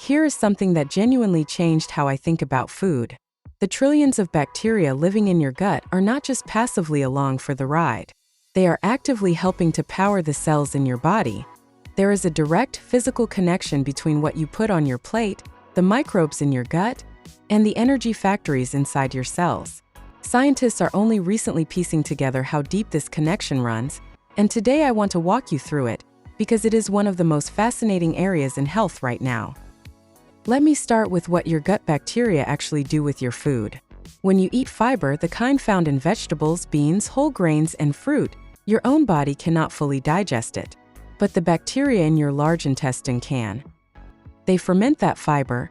Here is something that genuinely changed how I think about food. The trillions of bacteria living in your gut are not just passively along for the ride. They are actively helping to power the cells in your body. There is a direct physical connection between what you put on your plate, the microbes in your gut, and the energy factories inside your cells. Scientists are only recently piecing together how deep this connection runs, and today I want to walk you through it, because it is one of the most fascinating areas in health right now. Let me start with what your gut bacteria actually do with your food. When you eat fiber, the kind found in vegetables, beans, whole grains, and fruit, your own body cannot fully digest it. But the bacteria in your large intestine can. They ferment that fiber,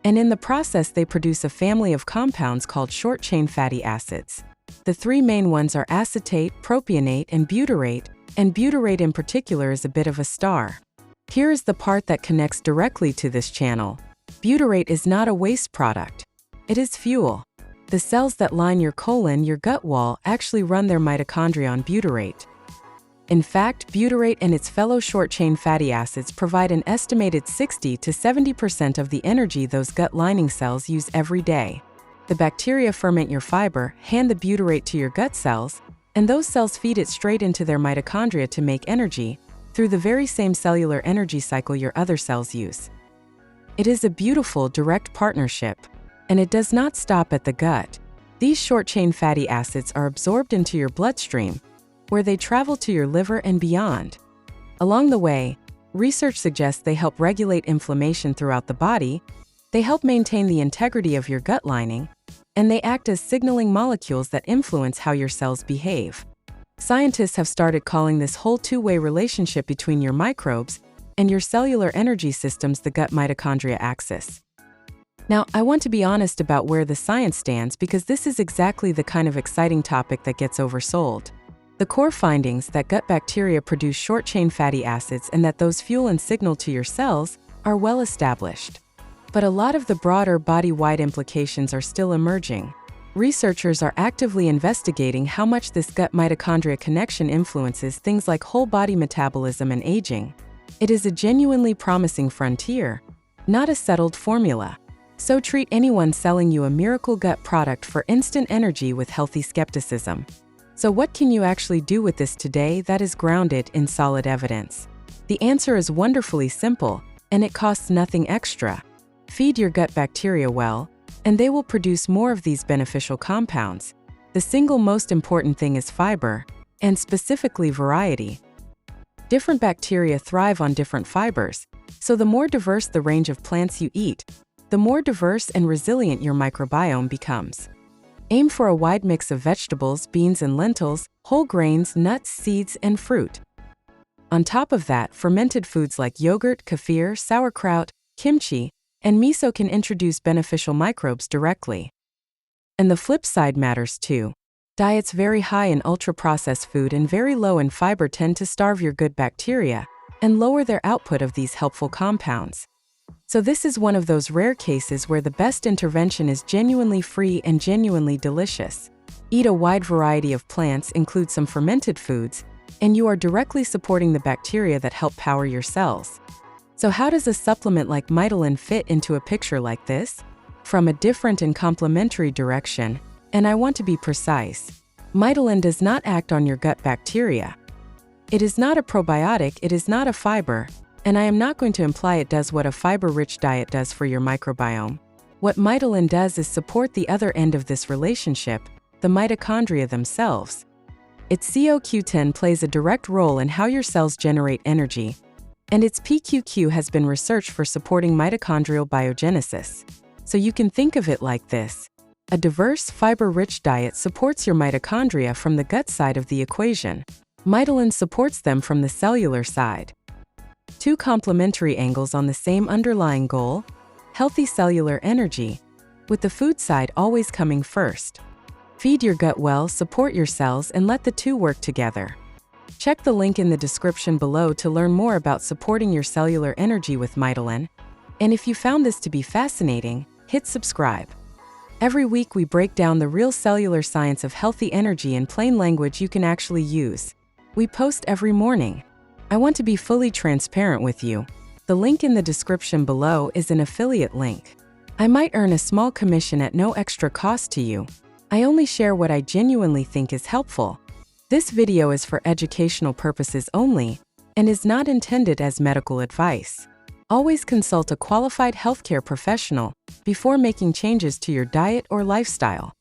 and in the process they produce a family of compounds called short-chain fatty acids. The three main ones are acetate, propionate, and butyrate in particular is a bit of a star. Here is the part that connects directly to this channel. Butyrate is not a waste product. It is fuel. The cells that line your colon, your gut wall, actually run their mitochondria on butyrate. In fact, butyrate and its fellow short-chain fatty acids provide an estimated 60 to 70% of the energy those gut lining cells use every day. The bacteria ferment your fiber, hand the butyrate to your gut cells, and those cells feed it straight into their mitochondria to make energy, through the very same cellular energy cycle your other cells use. It is a beautiful, direct partnership. And it does not stop at the gut. These short-chain fatty acids are absorbed into your bloodstream, where they travel to your liver and beyond. Along the way, research suggests they help regulate inflammation throughout the body, they help maintain the integrity of your gut lining, and they act as signaling molecules that influence how your cells behave. Scientists have started calling this whole two-way relationship between your microbes and your cellular energy systems the gut-mitochondria axis. Now, I want to be honest about where the science stands because this is exactly the kind of exciting topic that gets oversold. The core findings that gut bacteria produce short-chain fatty acids and that those fuel and signal to your cells are well established. But a lot of the broader body-wide implications are still emerging. Researchers are actively investigating how much this gut-mitochondria connection influences things like whole body metabolism and aging. It is a genuinely promising frontier, not a settled formula. So treat anyone selling you a miracle gut product for instant energy with healthy skepticism. So what can you actually do with this today that is grounded in solid evidence? The answer is wonderfully simple, and it costs nothing extra. Feed your gut bacteria well, and they will produce more of these beneficial compounds. The single most important thing is fiber, and specifically variety. Different bacteria thrive on different fibers, so the more diverse the range of plants you eat, the more diverse and resilient your microbiome becomes. Aim for a wide mix of vegetables, beans and lentils, whole grains, nuts, seeds, and fruit. On top of that, fermented foods like yogurt, kefir, sauerkraut, kimchi, and miso can introduce beneficial microbes directly. And the flip side matters too. Diets very high in ultra-processed food and very low in fiber tend to starve your good bacteria and lower their output of these helpful compounds. So this is one of those rare cases where the best intervention is genuinely free and genuinely delicious. Eat a wide variety of plants, include some fermented foods, and you are directly supporting the bacteria that help power your cells. So how does a supplement like Mitochondrial fit into a picture like this? From a different and complementary direction, and I want to be precise. Mitochondrial does not act on your gut bacteria. It is not a probiotic, it is not a fiber, and I am not going to imply it does what a fiber-rich diet does for your microbiome. What Mitochondrial does is support the other end of this relationship, the mitochondria themselves. Its CoQ10 plays a direct role in how your cells generate energy, and its PQQ has been researched for supporting mitochondrial biogenesis. So you can think of it like this. A diverse, fiber-rich diet supports your mitochondria from the gut side of the equation. Mitochondria supports them from the cellular side. Two complementary angles on the same underlying goal, healthy cellular energy, with the food side always coming first. Feed your gut well, support your cells, and let the two work together. Check the link in the description below to learn more about supporting your cellular energy with Mitochondria. And if you found this to be fascinating, hit subscribe. Every week we break down the real cellular science of healthy energy in plain language you can actually use. We post every morning. I want to be fully transparent with you. The link in the description below is an affiliate link. I might earn a small commission at no extra cost to you. I only share what I genuinely think is helpful. This video is for educational purposes only and is not intended as medical advice. Always consult a qualified healthcare professional before making changes to your diet or lifestyle.